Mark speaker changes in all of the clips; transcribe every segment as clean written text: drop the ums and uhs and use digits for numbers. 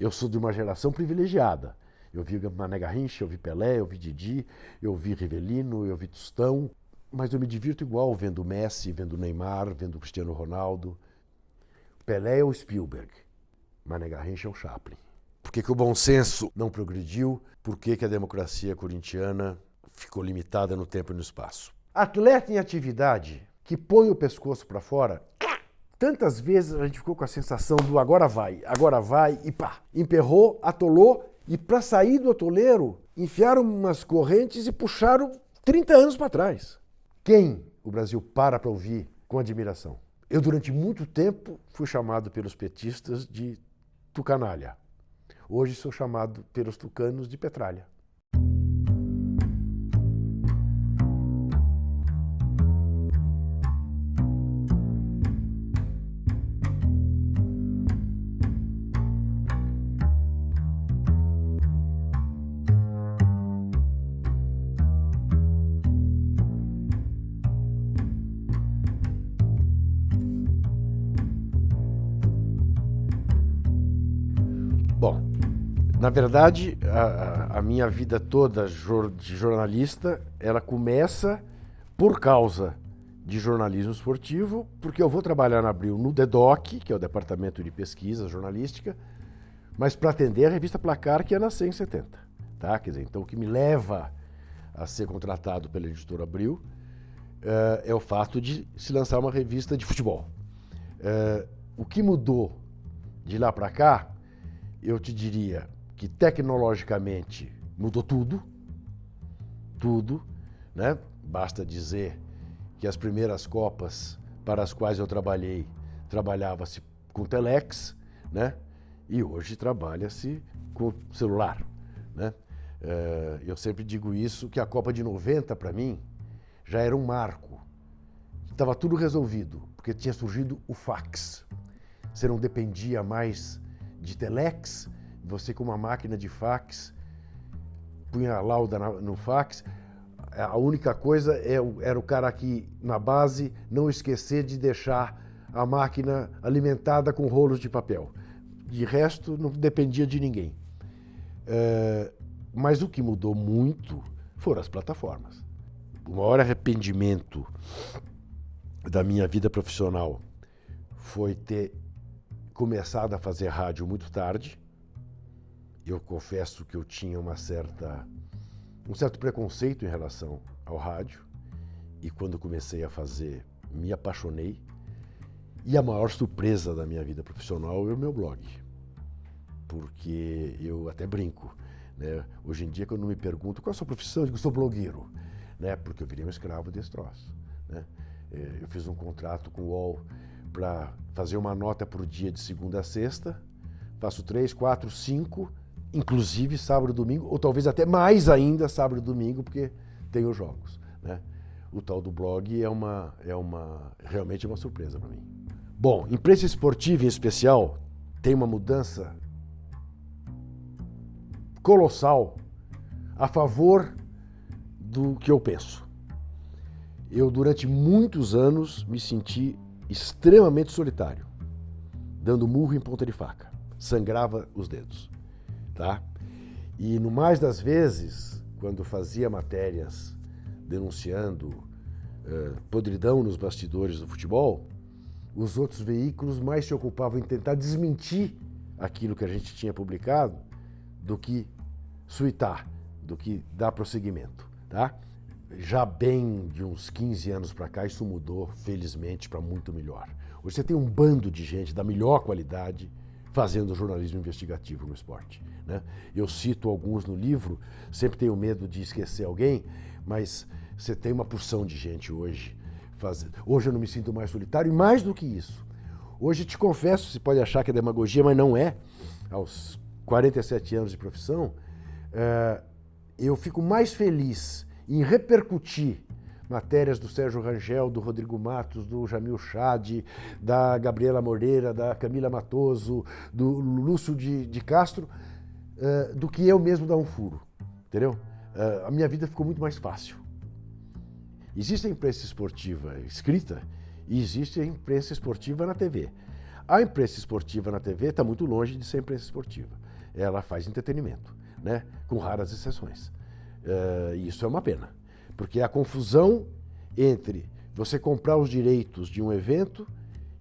Speaker 1: Eu sou de uma geração privilegiada. Eu vi Mané Garrincha, eu vi Pelé, eu vi Didi, eu vi Rivelino, eu vi Tostão, mas eu me divirto igual vendo Messi, vendo Neymar, vendo Cristiano Ronaldo. Pelé é o Spielberg, Mané Garrincha é o Chaplin. Por que o bom senso não progrediu? Por que a democracia corintiana ficou limitada no tempo e no espaço? Atleta em atividade que põe o pescoço para fora, tantas vezes a gente ficou com a sensação do agora vai e pá. Emperrou, atolou e para sair do atoleiro enfiaram umas correntes e puxaram 30 anos para trás. Quem o Brasil para ouvir com admiração? Eu durante muito tempo fui chamado pelos petistas de tucanalha. Hoje sou chamado pelos tucanos de petralha. Bom, na verdade, a minha vida toda de jornalista, ela começa por causa de jornalismo esportivo, porque eu vou trabalhar na Abril no DEDOC, que é o Departamento de Pesquisa Jornalística, mas para atender a revista Placar, que ia nascer em 70. Tá? Quer dizer, então o que me leva a ser contratado pela editora Abril é o fato de se lançar uma revista de futebol. O que mudou de lá para cá, eu te diria que tecnologicamente mudou tudo, né? Basta dizer que as primeiras Copas para as quais eu trabalhei, trabalhava-se com telex, né? E hoje trabalha-se com celular, né? Eu sempre digo isso, que a Copa de 90 para mim já era um marco. Estava tudo resolvido, porque tinha surgido o fax. Você não dependia mais de telex, você com uma máquina de fax, punha a lauda no fax, a única coisa era o cara aqui na base não esquecer de deixar a máquina alimentada com rolos de papel. De resto, não dependia de ninguém. Mas o que mudou muito foram as plataformas. O maior arrependimento da minha vida profissional foi ter começado a fazer rádio muito tarde. Eu confesso que eu tinha um certo preconceito em relação ao rádio, e quando comecei a fazer, me apaixonei. E a maior surpresa da minha vida profissional é o meu blog, porque eu até brinco, né? Hoje em dia, quando me perguntam qual é a sua profissão, eu digo, sou blogueiro, né? Porque eu virei um escravo desse troço, né? Eu fiz um contrato com o UOL para fazer uma nota por dia de segunda a sexta, faço 3, 4, 5, inclusive sábado e domingo, ou talvez até mais ainda sábado e domingo, porque tem os jogos, né? O tal do blog realmente é uma surpresa para mim. Bom, imprensa esportiva em especial tem uma mudança colossal a favor do que eu penso. Eu, durante muitos anos, me senti extremamente solitário, dando murro em ponta de faca, sangrava os dedos, tá? E no mais das vezes, quando fazia matérias denunciando podridão nos bastidores do futebol, os outros veículos mais se ocupavam em tentar desmentir aquilo que a gente tinha publicado do que suitar, do que dar prosseguimento, tá? Já bem de uns 15 anos para cá, isso mudou, felizmente, para muito melhor. Hoje você tem um bando de gente da melhor qualidade fazendo jornalismo investigativo no esporte, né? Eu cito alguns no livro, sempre tenho medo de esquecer alguém, mas você tem uma porção de gente hoje. Hoje eu não me sinto mais solitário, e mais do que isso. Hoje, te confesso, você pode achar que é demagogia, mas não é. Aos 47 anos de profissão, eu fico mais feliz em repercutir matérias do Sérgio Rangel, do Rodrigo Matos, do Jamil Chad, da Gabriela Moreira, da Camila Matoso, do Lúcio de Castro, do que eu mesmo dar um furo, entendeu? A minha vida ficou muito mais fácil. Existe a imprensa esportiva escrita e existe a imprensa esportiva na TV. A imprensa esportiva na TV está muito longe de ser a imprensa esportiva. ela faz entretenimento, né? Com raras exceções. E isso é uma pena, porque é a confusão entre você comprar os direitos de um evento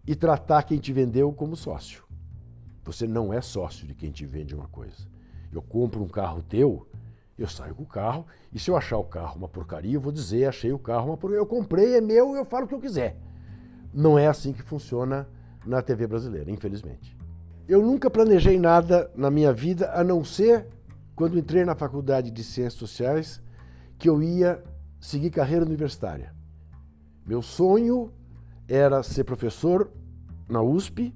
Speaker 1: e tratar quem te vendeu como sócio. Você não é sócio de quem te vende uma coisa. Eu compro um carro teu, eu saio com o carro, e se eu achar o carro uma porcaria, eu vou dizer, achei o carro uma porcaria. Eu comprei, é meu, eu falo o que eu quiser. Não é assim que funciona na TV brasileira, infelizmente. Eu nunca planejei nada na minha vida, a não ser quando entrei na faculdade de Ciências Sociais, que eu ia seguir carreira universitária. Meu sonho era ser professor na USP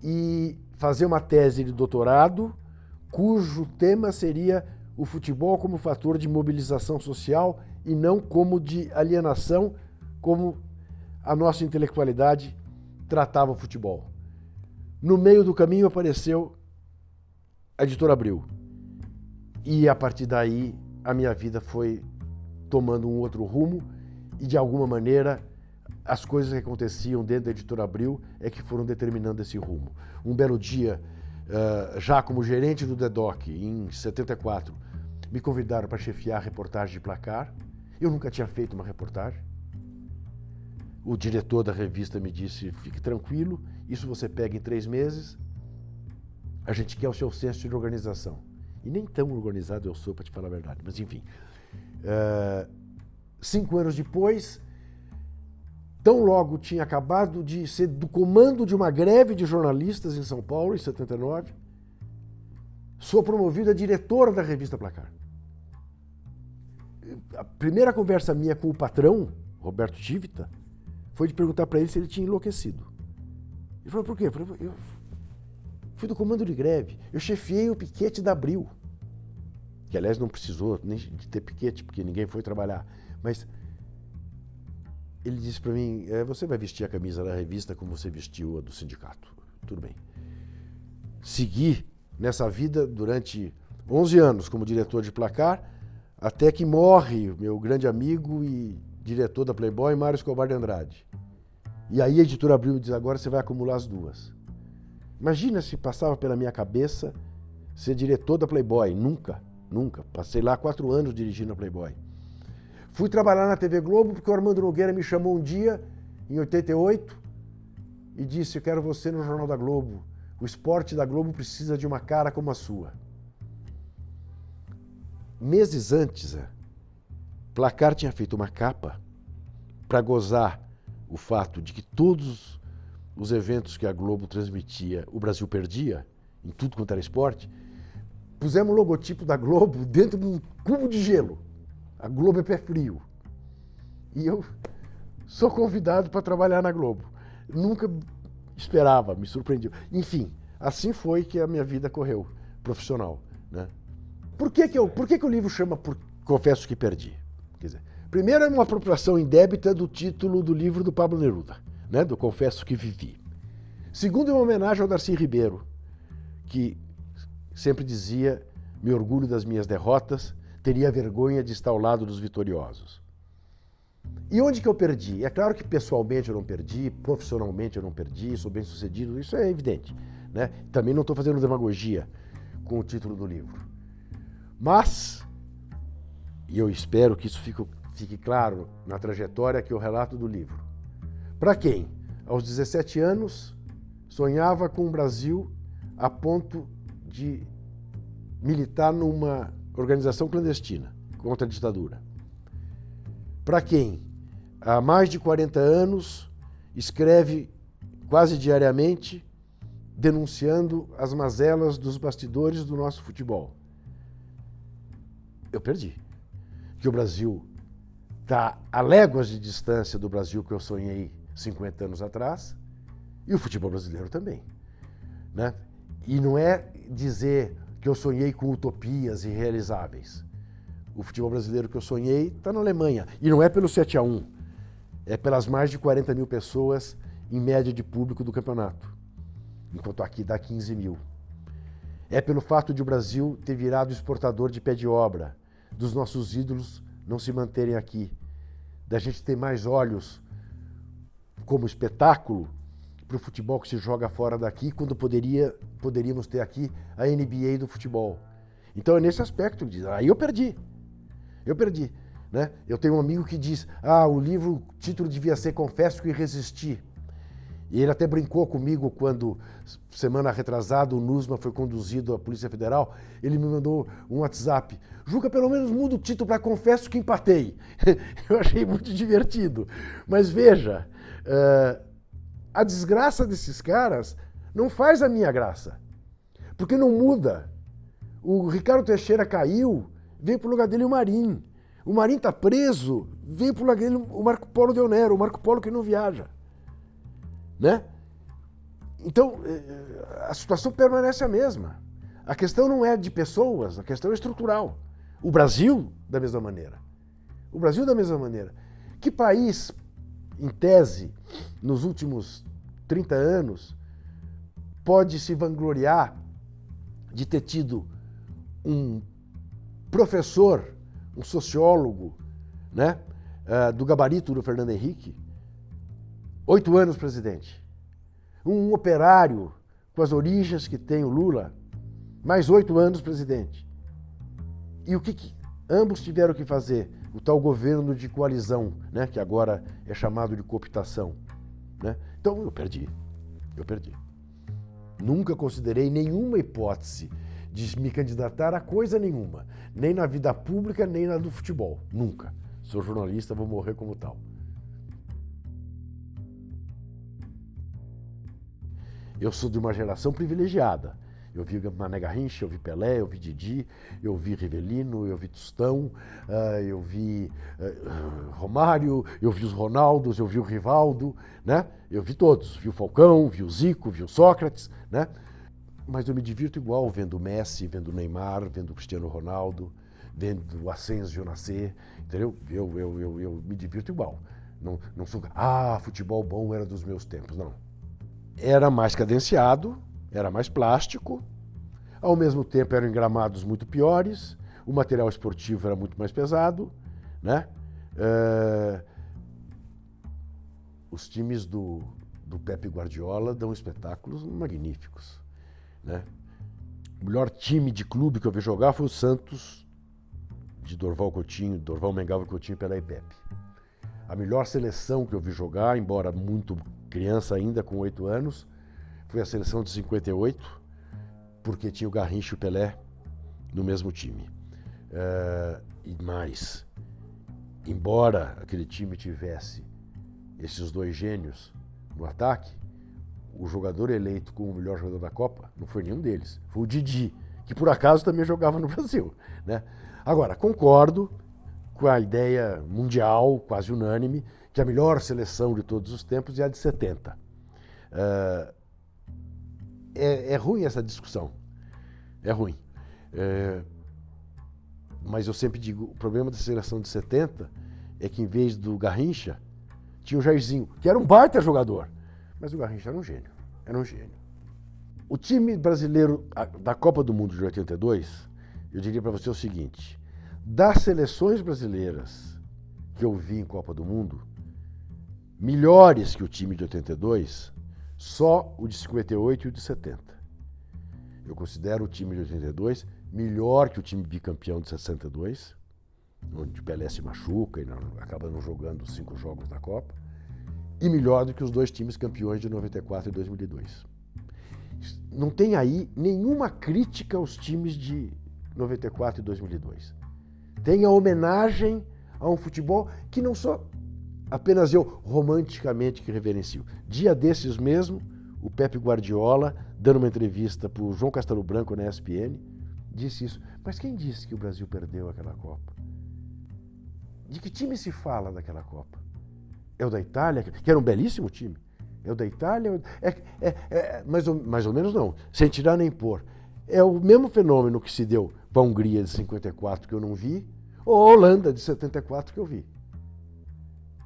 Speaker 1: e fazer uma tese de doutorado, cujo tema seria o futebol como fator de mobilização social e não como de alienação, como a nossa intelectualidade tratava o futebol. No meio do caminho apareceu a Editora Abril. E a partir daí a minha vida foi tomando um outro rumo e de alguma maneira as coisas que aconteciam dentro da Editora Abril é que foram determinando esse rumo. Um belo dia, já como gerente do DEDOC, em 74, me convidaram para chefiar a reportagem de Placar. Eu nunca tinha feito uma reportagem. O diretor da revista me disse, fique tranquilo, isso você pega em 3 meses, a gente quer o seu senso de organização. E nem tão organizado eu sou, para te falar a verdade, mas enfim. 5 anos depois, tão logo tinha acabado de ser do comando de uma greve de jornalistas em São Paulo, em 79, sou promovido a diretor da revista Placar. A primeira conversa minha com o patrão, Roberto Tivita, foi de perguntar para ele se ele tinha enlouquecido. Ele falou, por quê? Eu falei, eu fui do comando de greve, eu chefiei o piquete da Abril, que aliás não precisou nem de ter piquete, porque ninguém foi trabalhar, mas ele disse para mim, você vai vestir a camisa da revista como você vestiu a do sindicato. Tudo bem. Segui nessa vida durante 11 anos como diretor de Placar, até que morre o meu grande amigo e diretor da Playboy, Mário Escobar de Andrade. E aí a Editora Abril diz, agora você vai acumular as duas. Imagina se passava pela minha cabeça ser diretor da Playboy. Nunca. Passei lá 4 anos dirigindo a Playboy. Fui trabalhar na TV Globo porque o Armando Nogueira me chamou um dia, em 88, e disse, eu quero você no Jornal da Globo. O esporte da Globo precisa de uma cara como a sua. Meses antes, Placar tinha feito uma capa para gozar o fato de que todos os eventos que a Globo transmitia, o Brasil perdia, em tudo quanto era esporte. Pusemos o logotipo da Globo dentro de um cubo de gelo. A Globo é pé frio. E eu sou convidado para trabalhar na Globo. Nunca esperava, me surpreendeu. Enfim, assim foi que a minha vida correu, profissional, né? Por que o livro chama Confesso que Perdi? Quer dizer, primeiro é uma apropriação indébita do título do livro do Pablo Neruda, né? Do Confesso que Vivi. Segundo, é uma homenagem ao Darcy Ribeiro, que sempre dizia, me orgulho das minhas derrotas, teria vergonha de estar ao lado dos vitoriosos. E onde que eu perdi? É claro que pessoalmente eu não perdi, profissionalmente eu não perdi, sou bem sucedido, isso é evidente, né? Também não estou fazendo demagogia com o título do livro. Mas, e eu espero que isso fique claro na trajetória que eu relato do livro. Para quem, aos 17 anos, sonhava com o Brasil a ponto de militar numa organização clandestina contra a ditadura. Para quem, há mais de 40 anos, escreve quase diariamente denunciando as mazelas dos bastidores do nosso futebol. Eu perdi. Que o Brasil está a léguas de distância do Brasil que eu sonhei 50 anos atrás, e o futebol brasileiro também, né? E não é dizer que eu sonhei com utopias irrealizáveis. O futebol brasileiro que eu sonhei está na Alemanha. E não é pelo 7-1, é pelas mais de 40 mil pessoas em média de público do campeonato, enquanto aqui dá 15 mil. É pelo fato de o Brasil ter virado exportador de pé de obra, dos nossos ídolos não se manterem aqui, da gente ter mais olhos como espetáculo para o futebol que se joga fora daqui, quando poderíamos ter aqui a NBA do futebol. Então é nesse aspecto que diz, aí eu perdi. Né? Eu tenho um amigo que diz, o título devia ser Confesso que Resisti. E ele até brincou comigo quando, semana retrasada, o Nusma foi conduzido à Polícia Federal. Ele me mandou um WhatsApp. Juca, pelo menos muda o título para Confesso que Empatei. Eu achei muito divertido. Mas veja, a desgraça desses caras não faz a minha graça. Porque não muda. O Ricardo Teixeira caiu, veio para o lugar dele o Marim. O Marim está preso, veio para o lugar dele o Marco Polo Del Nero, o Marco Polo que não viaja. Né? Então, a situação permanece a mesma. A questão não é de pessoas, a questão é estrutural. O Brasil, da mesma maneira. Que país, em tese, nos últimos 30 anos, pode se vangloriar de ter tido um professor, um sociólogo, né, do gabarito do Fernando Henrique, 8 anos presidente. Um operário com as origens que tem o Lula, mais 8 anos presidente. E o que ambos tiveram que fazer? O tal governo de coalizão, né, que agora é chamado de cooptação. Né? Então eu perdi. Nunca considerei nenhuma hipótese de me candidatar a coisa nenhuma. Nem na vida pública, nem na do futebol. Nunca. Sou jornalista, vou morrer como tal. Eu sou de uma geração privilegiada. Eu vi Mané Garrincha, eu vi Pelé, eu vi Didi, eu vi Rivelino, eu vi Tostão, eu vi Romário, eu vi os Ronaldos, eu vi o Rivaldo, né? Eu vi todos. Vi o Falcão, vi o Zico, vi o Sócrates, né? Mas eu me divirto igual vendo o Messi, vendo o Neymar, vendo o Cristiano Ronaldo, vendo o Asensio nascer, entendeu? Eu me divirto igual. Não sou, futebol bom era dos meus tempos, não. Era mais cadenciado, era mais plástico, ao mesmo tempo eram em gramados muito piores, o material esportivo era muito mais pesado, né? Os times do Pepe Guardiola dão espetáculos magníficos, né? O melhor time de clube que eu vi jogar foi o Santos, de Dorval Mengalva Coutinho, Pelé e Pepe. A melhor seleção que eu vi jogar, embora muito criança ainda, com 8 anos, foi a seleção de 58, porque tinha o Garrincha e o Pelé no mesmo time. E mais, embora aquele time tivesse esses dois gênios no ataque, o jogador eleito como o melhor jogador da Copa não foi nenhum deles, foi o Didi, que por acaso também jogava no Brasil, né? Agora, concordo com a ideia mundial, quase unânime, que a melhor seleção de todos os tempos é a de 70. É ruim essa discussão. É ruim. Mas eu sempre digo, o problema da seleção de 70 é que em vez do Garrincha, tinha o Jairzinho, que era um baita jogador. Mas o Garrincha era um gênio. O time brasileiro da Copa do Mundo de 82, eu diria para você o seguinte, das seleções brasileiras que eu vi em Copa do Mundo, melhores que o time de 82, só o de 58 e o de 70. Eu considero o time de 82 melhor que o time bicampeão de 62, onde o Pelé se machuca e acaba não jogando os 5 jogos da Copa, e melhor do que os 2 times campeões de 94 e 2002. Não tem aí nenhuma crítica aos times de 94 e 2002. Tem a homenagem a um futebol que não sou apenas eu romanticamente que reverencio. Dia desses mesmo, o Pepe Guardiola, dando uma entrevista para o João Castelo Branco na ESPN, disse isso. Mas quem disse que o Brasil perdeu aquela Copa? De que time se fala daquela Copa? É o da Itália, que era um belíssimo time. É o da Itália? Mais ou menos não, sem tirar nem pôr. É o mesmo fenômeno que se deu para a Hungria de 54 que eu não vi, ou a Holanda de 74 que eu vi.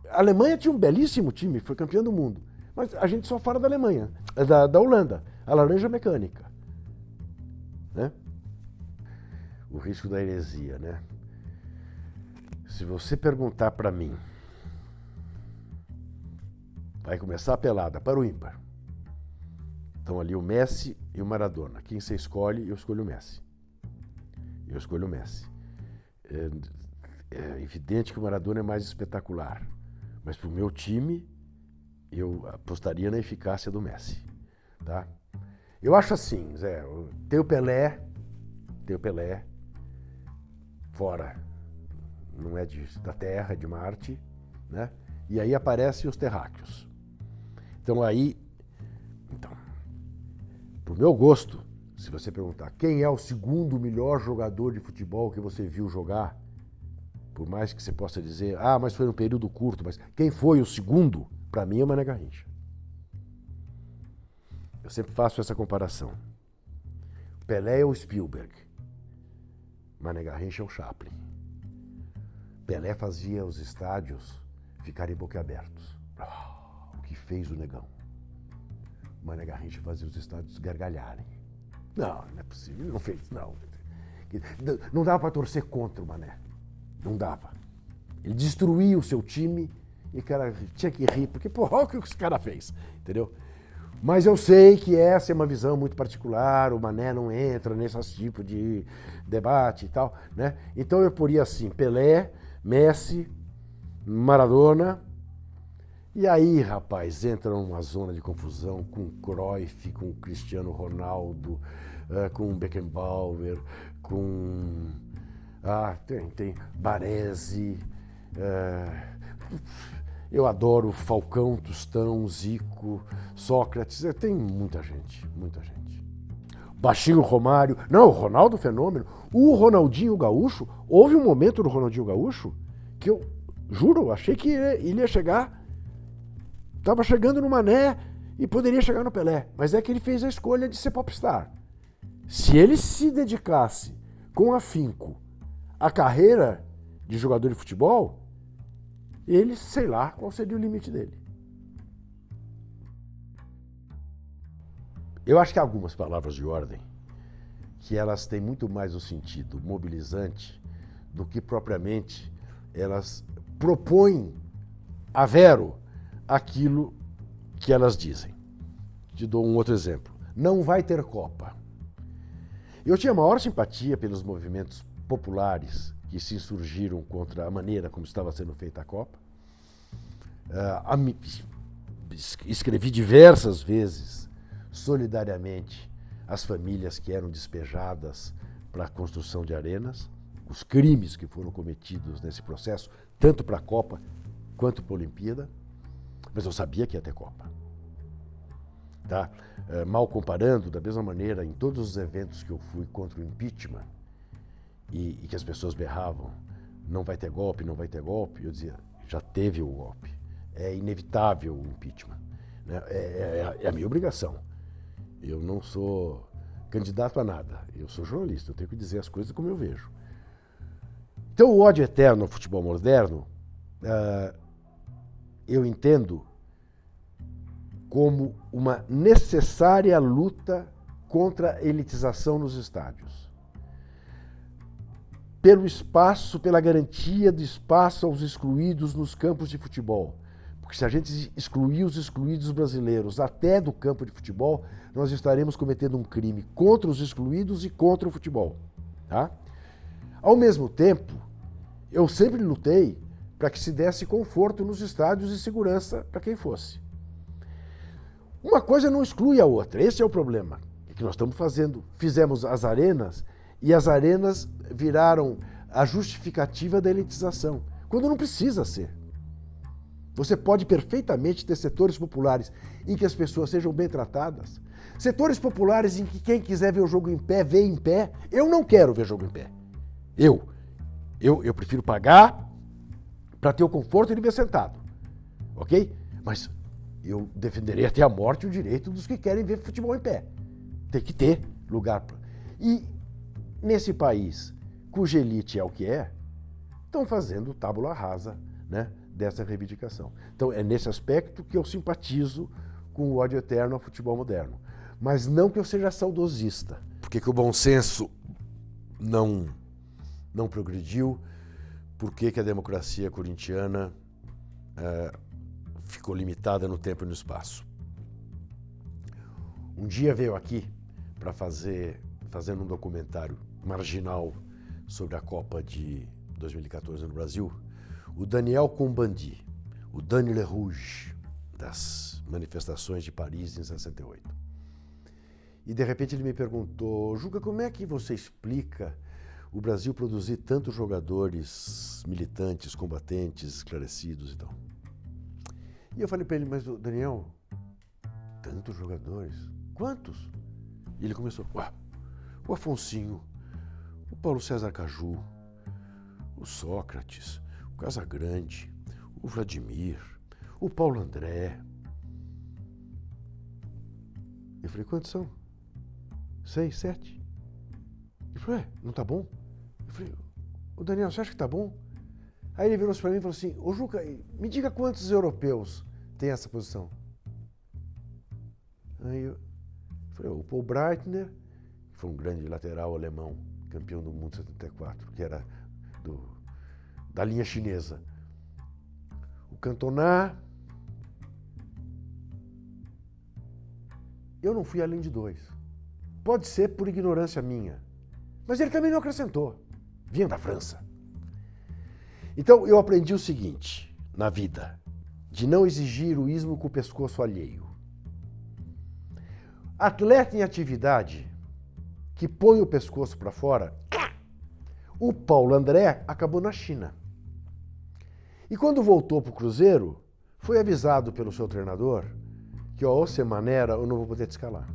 Speaker 1: A Alemanha tinha um belíssimo time, foi campeão do mundo. Mas a gente só fala da Alemanha, da Holanda, a laranja mecânica. Né? O risco da heresia, né? Se você perguntar para mim, vai começar a pelada para o ímpar. Estão ali o Messi e o Maradona. Quem você escolhe? Eu escolho o Messi. É evidente que o Maradona é mais espetacular, mas para o meu time, eu apostaria na eficácia do Messi. Tá? Eu acho assim, Zé, tem o Pelé, fora, não é da Terra, é de Marte, né? E aí aparecem os terráqueos. Então, pro meu gosto, se você perguntar quem é o segundo melhor jogador de futebol que você viu jogar, por mais que você possa dizer, mas foi num período curto, mas quem foi o segundo, para mim é o Mané Garrincha. Eu sempre faço essa comparação. Pelé é o Spielberg, Mané Garrincha é o Chaplin. Pelé fazia os estádios ficarem boquiabertos. O que fez o negão? Mané Garrincha fazia os estádios gargalharem. Não é possível, ele não fez, não. Não dava para torcer contra o Mané. Não dava. Ele destruía o seu time e o cara tinha que rir, porque, olha o que esse cara fez, entendeu? Mas eu sei que essa é uma visão muito particular, o Mané não entra nesse tipo de debate e tal, né? Então eu poria assim, Pelé, Messi, Maradona, e aí, rapaz, entra numa zona de confusão com Cruyff, com Cristiano Ronaldo, com Beckenbauer, com... tem Baresi, eu adoro Falcão, Tostão, Zico, Sócrates, tem muita gente. Baixinho Romário, não, o Ronaldo Fenômeno, o Ronaldinho Gaúcho, houve um momento do Ronaldinho Gaúcho que eu, juro, achei que ele ia chegar, estava chegando no Mané e poderia chegar no Pelé, mas é que ele fez a escolha de ser popstar. Se ele se dedicasse com afinco à carreira de jogador de futebol, ele, sei lá, qual seria o limite dele. Eu acho que há algumas palavras de ordem que elas têm muito mais o sentido mobilizante do que propriamente elas propõem a vero aquilo que elas dizem. Te dou um outro exemplo. Não vai ter Copa. Eu tinha maior simpatia pelos movimentos populares que se insurgiram contra a maneira como estava sendo feita a Copa. Escrevi diversas vezes solidariamente as famílias que eram despejadas para a construção de arenas, os crimes que foram cometidos nesse processo, tanto para a Copa quanto para a Olimpíada, mas eu sabia que ia ter Copa. Tá? Mal comparando, da mesma maneira, em todos os eventos que eu fui contra o impeachment e que as pessoas berravam, não vai ter golpe, eu dizia, já teve o golpe, é inevitável o impeachment, né? É a minha obrigação. Eu não sou candidato a nada, eu sou jornalista, eu tenho que dizer as coisas como eu vejo. Então o ódio eterno ao futebol moderno, eu entendo como uma necessária luta contra a elitização nos estádios. Pelo espaço, pela garantia do espaço aos excluídos nos campos de futebol. Porque se a gente excluir os excluídos brasileiros até do campo de futebol, nós estaremos cometendo um crime contra os excluídos e contra o futebol. Tá? Ao mesmo tempo, eu sempre lutei para que se desse conforto nos estádios e segurança para quem fosse. Uma coisa não exclui a outra, esse é o problema que nós estamos fazendo. Fizemos as arenas e as arenas viraram a justificativa da elitização, quando não precisa ser. Você pode perfeitamente ter setores populares em que as pessoas sejam bem tratadas, setores populares em que quem quiser ver o jogo em pé, vê em pé. Eu não quero ver jogo em pé. Eu prefiro pagar para ter o conforto de ver sentado, ok? Mas eu defenderei até a morte o direito dos que querem ver futebol em pé. Tem que ter lugar. E nesse país, cuja elite é o que é, estão fazendo tábula rasa, né, dessa reivindicação. Então é nesse aspecto que eu simpatizo com o ódio eterno ao futebol moderno. Mas não que eu seja saudosista. Porque que o bom senso não progrediu, porque que a democracia corintiana ficou limitada no tempo e no espaço. um dia veio aqui para fazendo um documentário marginal sobre a Copa de 2014 no Brasil, o Daniel Cohn-Bendit, o Dani Le Rouge, das manifestações de Paris em 68. E de repente ele me perguntou: Juca, como é que você explica o Brasil produzir tantos jogadores militantes, combatentes, esclarecidos e tal? E eu falei para ele: mas Daniel, tantos jogadores? Quantos? E ele começou: o Afonsinho, o Paulo César Caju, o Sócrates, o Casagrande, o Vladimir, o Paulo André. Eu falei: quantos são? 6, 7? Ele falou: não tá bom? Eu falei: ô Daniel, você acha que tá bom? Aí ele virou-se para mim e falou assim: ô Juca, me diga quantos europeus tem essa posição. Aí eu falei: o Paul Breitner, que foi um grande lateral alemão, campeão do mundo em 74, que era da linha chinesa. O Cantona. Eu não fui além de 2. Pode ser por ignorância minha, mas ele também não acrescentou. Vinha da França. Então eu aprendi o seguinte na vida: de não exigir heroísmo com o pescoço alheio. Atleta em atividade que põe o pescoço para fora. O Paulo André acabou na China. E quando voltou para o Cruzeiro, foi avisado pelo seu treinador que, ou sem maneira, eu não vou poder te escalar.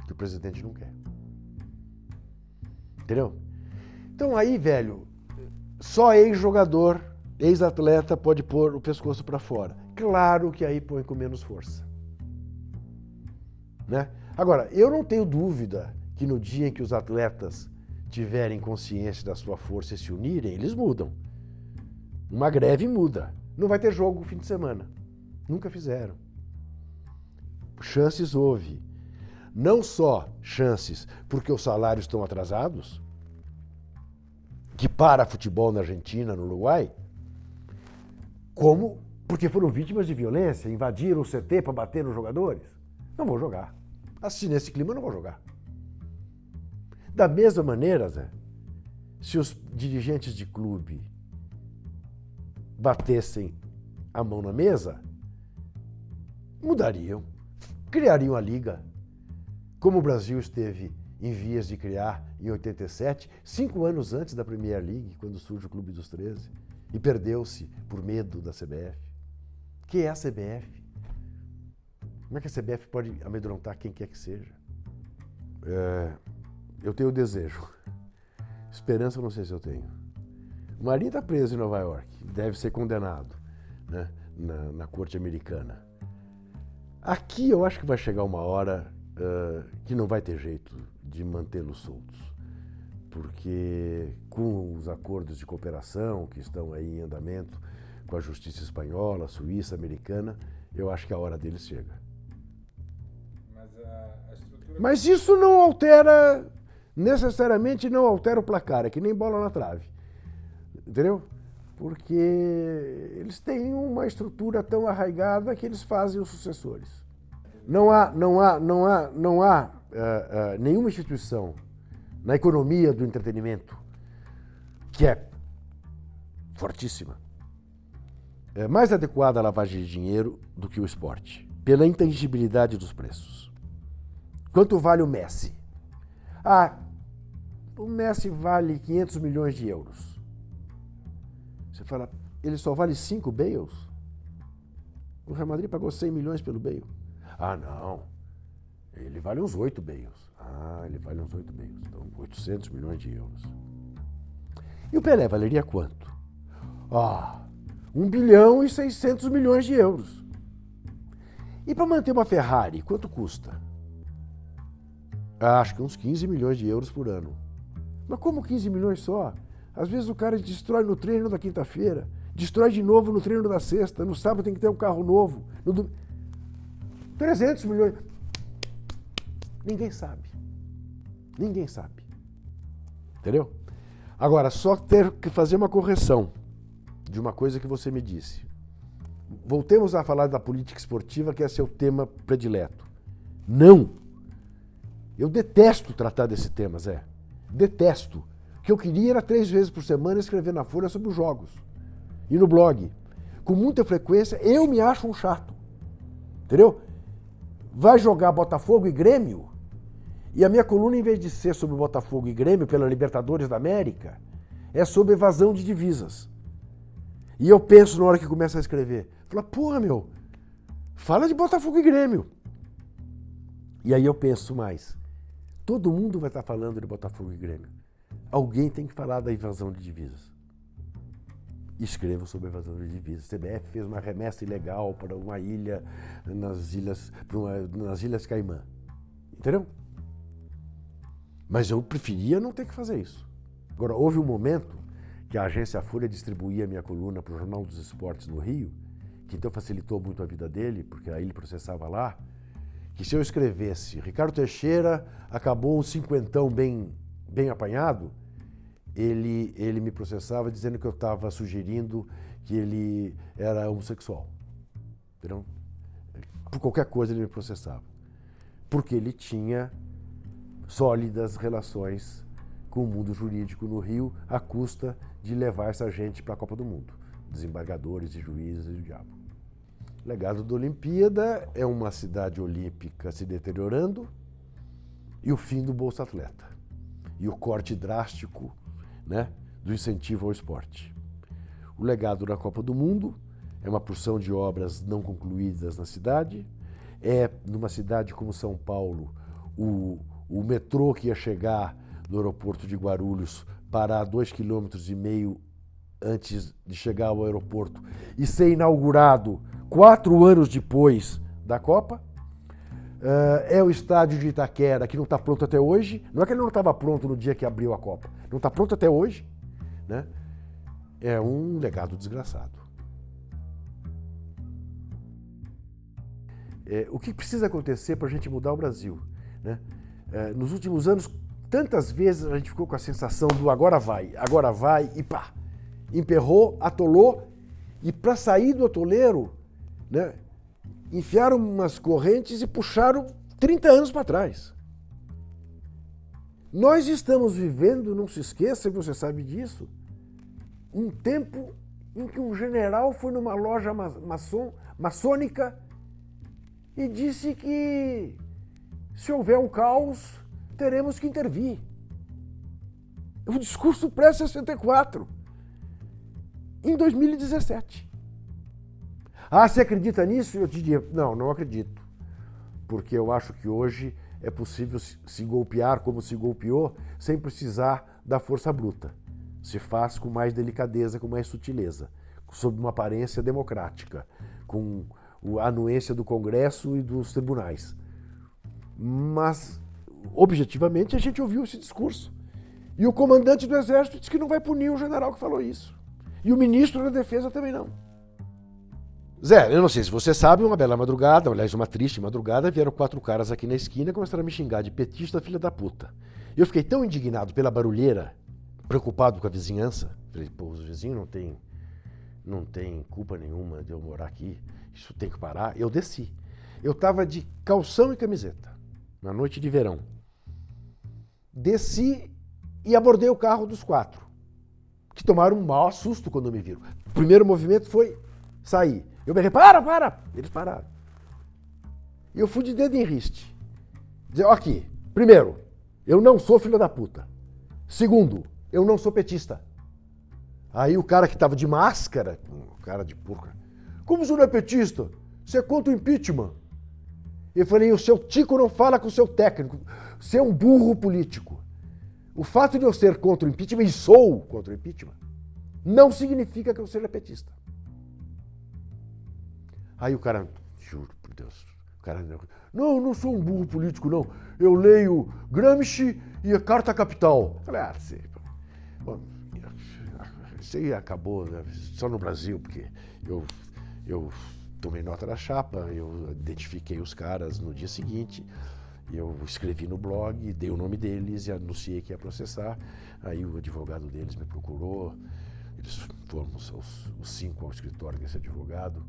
Speaker 1: Que o presidente não quer. Entendeu? Então aí, velho, só ex-jogador, ex-atleta pode pôr o pescoço para fora. Claro que aí põe com menos força. Né? Agora, eu não tenho dúvida que no dia em que os atletas tiverem consciência da sua força e se unirem, eles mudam. Uma greve muda. Não vai ter jogo no fim de semana. Nunca fizeram. Chances houve. Não só chances porque os salários estão atrasados, que para futebol na Argentina, no Uruguai, como porque foram vítimas de violência, invadiram o CT para bater nos jogadores. Não vou jogar. Assim, nesse clima, eu não vou jogar. Da mesma maneira, Zé, se os dirigentes de clube batessem a mão na mesa, mudariam, criariam a liga, como o Brasil esteve em vias de criar em 87, 5 anos antes da Premier League, quando surge o Clube dos 13, e perdeu-se por medo da CBF. O que é a CBF? Como é que a CBF pode amedrontar quem quer que seja? Eu tenho desejo. Esperança eu não sei se eu tenho. O Marinho está preso em Nova York, deve ser condenado, né, na corte americana. Aqui eu acho que vai chegar uma hora que não vai ter jeito de mantê-los soltos, porque com os acordos de cooperação que estão aí em andamento com a justiça espanhola, suíça, americana, eu acho que a hora deles chega. Mas isso não altera, necessariamente não altera o placar, é que nem bola na trave. Entendeu? Porque eles têm uma estrutura tão arraigada que eles fazem os sucessores. Não há nenhuma instituição na economia do entretenimento que é fortíssima, é mais adequada à lavagem de dinheiro do que o esporte, pela intangibilidade dos preços. Quanto vale o Messi? O Messi vale 500 milhões de euros. Você fala, ele só vale 5 Bales? O Real Madrid pagou 100 milhões pelo Bale. Não. Ele vale uns 8 Bales. Ele vale uns 8 Bales. Então, 800 milhões de euros. E o Pelé valeria quanto? 1 bilhão e 600 milhões de euros. E para manter uma Ferrari, quanto custa? Acho que uns 15 milhões de euros por ano. Mas como 15 milhões só? Às vezes o cara destrói no treino da quinta-feira, destrói de novo no treino da sexta, no sábado tem que ter um carro novo. 300 milhões. Ninguém sabe. Ninguém sabe. Entendeu? Agora, só ter que fazer uma correção de uma coisa que você me disse. Voltemos a falar da política esportiva, que é seu tema predileto. Não. Eu detesto tratar desse tema, Zé. Detesto. O que eu queria era 3 vezes por semana escrever na Folha sobre os jogos. E no blog. Com muita frequência, eu me acho um chato. Entendeu? Vai jogar Botafogo e Grêmio, e a minha coluna, em vez de ser sobre Botafogo e Grêmio pela Libertadores da América, é sobre evasão de divisas. E eu penso na hora que começa a escrever, fala, porra, meu, fala de Botafogo e Grêmio. E aí eu penso mais, todo mundo vai estar falando de Botafogo e Grêmio. Alguém tem que falar da evasão de divisas. Escrevo sobre evasão de divisas. A CBF fez uma remessa ilegal para uma ilha nas Ilhas Caimã. Entendeu? Mas eu preferia não ter que fazer isso. Agora, houve um momento que a agência Folha distribuía a minha coluna para o Jornal dos Esportes no Rio, que então facilitou muito a vida dele, porque aí ele processava lá, que se eu escrevesse Ricardo Teixeira acabou um cinquentão bem apanhado, ele me processava dizendo que eu estava sugerindo que ele era homossexual. Entendeu? Por qualquer coisa ele me processava. Porque ele tinha sólidas relações com o mundo jurídico no Rio, à custa de levar essa gente para a Copa do Mundo. Desembargadores e juízes e o diabo. O legado da Olimpíada é uma cidade olímpica se deteriorando e o fim do Bolsa Atleta. E o corte drástico, né, do incentivo ao esporte. O legado da Copa do Mundo é uma porção de obras não concluídas na cidade. É, numa cidade como São Paulo, o metrô que ia chegar no aeroporto de Guarulhos parar 2,5 km antes de chegar ao aeroporto e ser inaugurado 4 anos depois da Copa. É o estádio de Itaquera, que não está pronto até hoje. Não é que ele não estava pronto no dia que abriu a Copa. Não está pronto até hoje. Né? É um legado desgraçado. O que precisa acontecer para a gente mudar o Brasil? Né? Nos últimos anos, tantas vezes a gente ficou com a sensação do agora vai e pá. Emperrou, atolou, e para sair do atoleiro, né, enfiaram umas correntes e puxaram 30 anos para trás. Nós estamos vivendo, não se esqueça, você sabe disso, um tempo em que um general foi numa loja maçônica e disse que se houver um caos, teremos que intervir. O discurso pré-64, em 2017. Ah, você acredita nisso? Eu diria, não acredito. Porque eu acho que hoje é possível se golpear como se golpeou sem precisar da força bruta. Se faz com mais delicadeza, com mais sutileza, sob uma aparência democrática, com a anuência do Congresso e dos tribunais. Mas, objetivamente, a gente ouviu esse discurso. E o comandante do Exército disse que não vai punir o general que falou isso. E o ministro da Defesa também não. Zé, eu não sei se você sabe, uma bela madrugada, aliás, uma triste madrugada, vieram 4 caras aqui na esquina e começaram a me xingar de petista, filha da puta. Eu fiquei tão indignado pela barulheira, preocupado com a vizinhança. Falei, pô, os vizinhos não tem culpa nenhuma de eu morar aqui, isso tem que parar. Eu desci. Eu estava de calção e camiseta, na noite de verão. Desci e abordei o carro dos 4, que tomaram um maior susto quando me viram. O primeiro movimento foi sair. Eu berrei, para! Eles pararam. E eu fui de dedo em riste. Dizer, ó aqui, primeiro, eu não sou filho da puta. Segundo, eu não sou petista. Aí o cara que estava de máscara, cara de porca, como você não é petista? Você é contra o impeachment. Eu falei, o seu tico não fala com o seu técnico. Você é um burro político. O fato de eu ser contra o impeachment, e sou contra o impeachment, não significa que eu seja petista. Aí o cara, juro por Deus, o cara, não sou um burro político, não. Eu leio Gramsci e a Carta Capital. Eu falei, isso aí acabou, né? Só no Brasil, porque eu tomei nota da chapa, eu identifiquei os caras no dia seguinte, eu escrevi no blog, dei o nome deles e anunciei que ia processar. Aí o advogado deles me procurou, eles foram os 5 ao escritório desse advogado.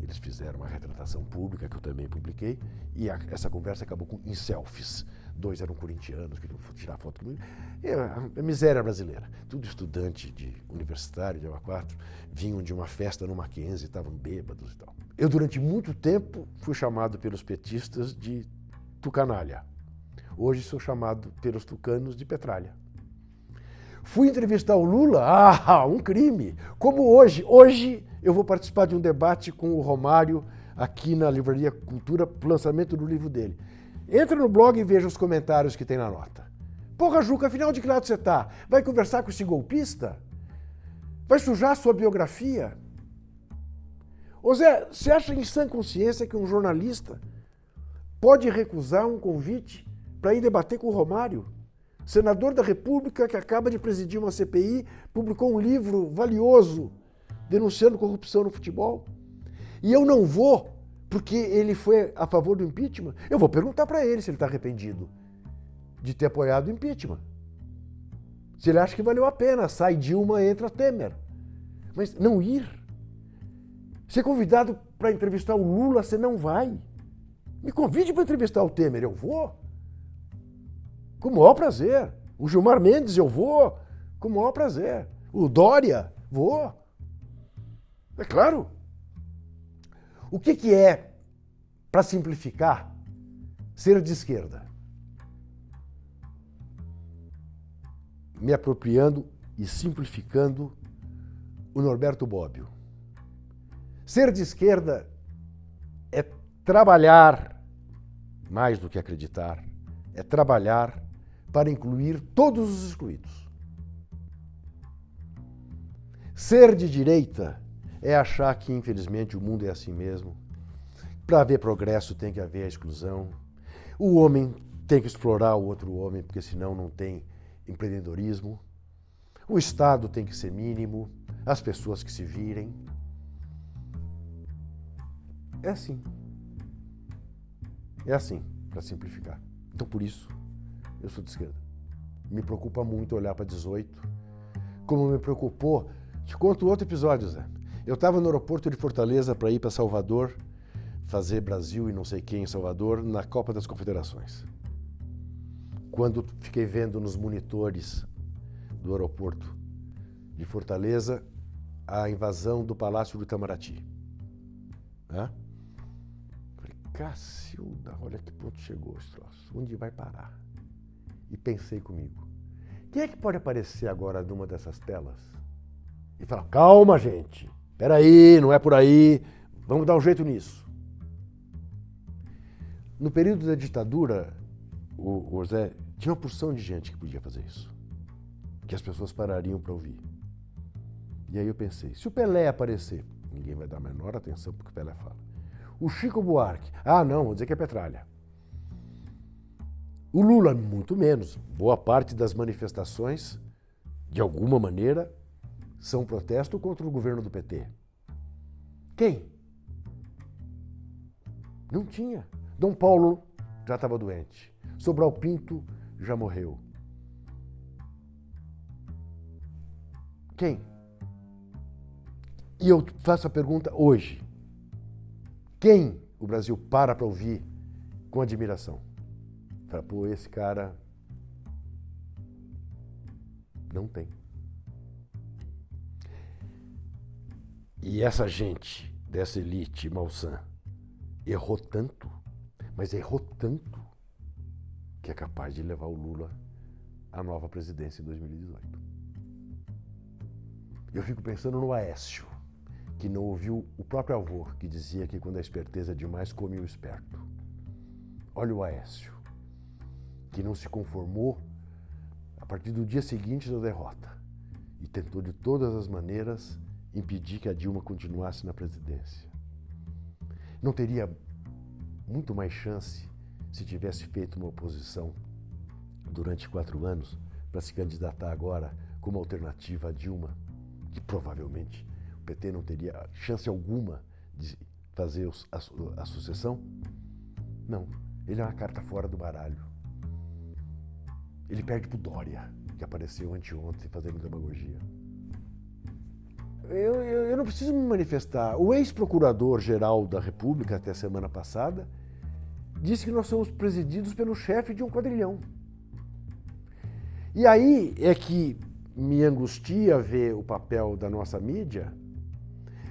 Speaker 1: Eles fizeram uma retratação pública, que eu também publiquei, e essa conversa acabou em selfies. 2 eram corintianos, queriam tirar foto comigo. A miséria brasileira. Tudo estudante de universitário, de ABA4, vinham de uma festa no Mackenzie, estavam bêbados e tal. Eu, durante muito tempo, fui chamado pelos petistas de tucanalha. Hoje sou chamado pelos tucanos de petralha. Fui entrevistar o Lula, um crime. Como hoje. Hoje eu vou participar de um debate com o Romário aqui na Livraria Cultura, pro lançamento do livro dele. Entra no blog e veja os comentários que tem na nota. Porra, Juca, afinal de que lado você tá? Vai conversar com esse golpista? Vai sujar a sua biografia? Ô Zé, você acha em sã consciência que um jornalista pode recusar um convite para ir debater com o Romário? Senador da República que acaba de presidir uma CPI, publicou um livro valioso denunciando corrupção no futebol. E eu não vou, porque ele foi a favor do impeachment. Eu vou perguntar para ele se ele está arrependido de ter apoiado o impeachment. Se ele acha que valeu a pena, sai Dilma, entra Temer. Mas não ir. Ser convidado para entrevistar o Lula, você não vai. Me convide para entrevistar o Temer, eu vou. Com o maior prazer. O Gilmar Mendes, eu vou. Com o maior prazer. O Dória, vou. É claro. O que é, para simplificar, ser de esquerda? Me apropriando e simplificando o Norberto Bobbio. Ser de esquerda é trabalhar, mais do que acreditar, é trabalhar para incluir todos os excluídos. Ser de direita é achar que, infelizmente, o mundo é assim mesmo. Para haver progresso tem que haver a exclusão. O homem tem que explorar o outro homem, porque senão não tem empreendedorismo. O Estado tem que ser mínimo, as pessoas que se virem. É assim. É assim, para simplificar. Então, por isso, eu sou de esquerda. Me preocupa muito olhar para 18, como me preocupou. Te conto outro episódio, Zé. Eu estava no aeroporto de Fortaleza para ir para Salvador, fazer Brasil e não sei quem em Salvador, na Copa das Confederações. Quando fiquei vendo nos monitores do aeroporto de Fortaleza a invasão do Palácio do Itamaraty. Falei, Cacilda, olha que ponto chegou esse troço. Onde vai parar? E pensei comigo, quem é que pode aparecer agora numa dessas telas e falar, calma, gente, peraí, não é por aí, vamos dar um jeito nisso. No período da ditadura, o Zé, tinha uma porção de gente que podia fazer isso, que as pessoas parariam para ouvir. E aí eu pensei, se o Pelé aparecer, ninguém vai dar a menor atenção porque o Pelé fala. O Chico Buarque, não, vou dizer que é petralha. O Lula, muito menos. Boa parte das manifestações, de alguma maneira, são protesto contra o governo do PT. Quem? Não tinha. Dom Paulo já estava doente. Sobral Pinto já morreu. Quem? E eu faço a pergunta hoje. Quem o Brasil para ouvir com admiração? Fala, pô, esse cara não tem. E essa gente dessa elite malsã errou tanto, mas errou tanto, que é capaz de levar o Lula à nova presidência em 2018. Eu fico pensando no Aécio, que não ouviu o próprio avô, que dizia que quando a esperteza é demais, come o esperto. Olha o Aécio, que não se conformou a partir do dia seguinte da derrota e tentou de todas as maneiras impedir que a Dilma continuasse na presidência. Não teria muito mais chance se tivesse feito uma oposição durante 4 anos para se candidatar agora como alternativa a Dilma, que provavelmente o PT não teria chance alguma de fazer a sucessão? Não, ele é uma carta fora do baralho. Ele perde pro Dória, que apareceu anteontem fazendo demagogia. eu não preciso me manifestar. O ex-procurador-geral da República, até a semana passada, disse que nós somos presididos pelo chefe de um quadrilhão. E aí é que me angustia ver o papel da nossa mídia,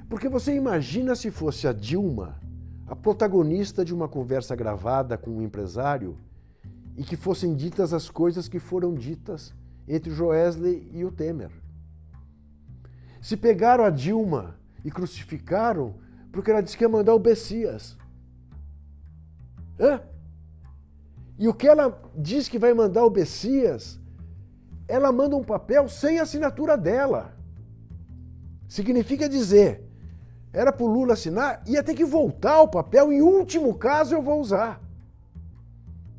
Speaker 1: porque você imagina se fosse a Dilma a protagonista de uma conversa gravada com um empresário e que fossem ditas as coisas que foram ditas entre o Joesley e o Temer. Se pegaram a Dilma e crucificaram porque ela disse que ia mandar o Bessias. Hã? E o que ela diz que vai mandar o Bessias, ela manda um papel sem assinatura dela. Significa dizer, era para o Lula assinar, ia ter que voltar o papel, em último caso eu vou usar.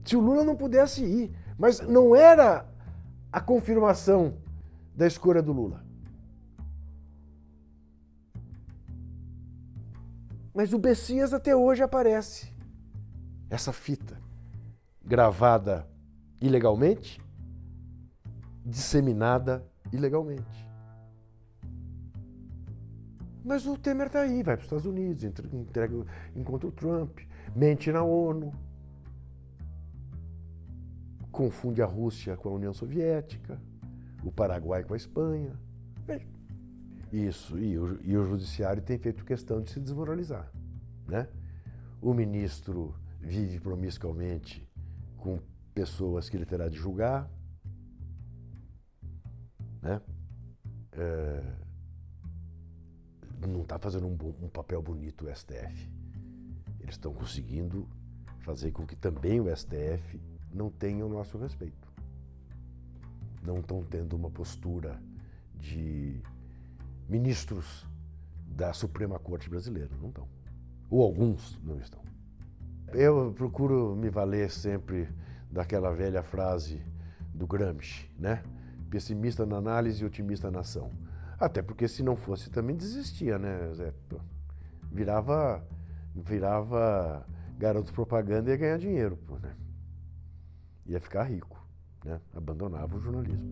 Speaker 1: Se o Lula não pudesse ir. Mas não era a confirmação da escolha do Lula. Mas o Bessias até hoje aparece. Essa fita, gravada ilegalmente, disseminada ilegalmente. Mas o Temer está aí, vai para os Estados Unidos, encontra o Trump, mente na ONU, confunde a Rússia com a União Soviética, o Paraguai com a Espanha. Isso, e o Judiciário tem feito questão de se desmoralizar, né? O ministro vive promiscuamente com pessoas que ele terá de julgar, né? Não está fazendo um papel bonito o STF. Eles estão conseguindo fazer com que também o STF não tenha o nosso respeito. Não estão tendo uma postura de ministros da Suprema Corte Brasileira, não estão. Ou alguns não estão. Eu procuro me valer sempre daquela velha frase do Gramsci, né? Pessimista na análise e otimista na ação. Até porque se não fosse também desistia, né, Zé? Virava garoto propaganda e ia ganhar dinheiro, né? Ia ficar rico, né? Abandonava o jornalismo.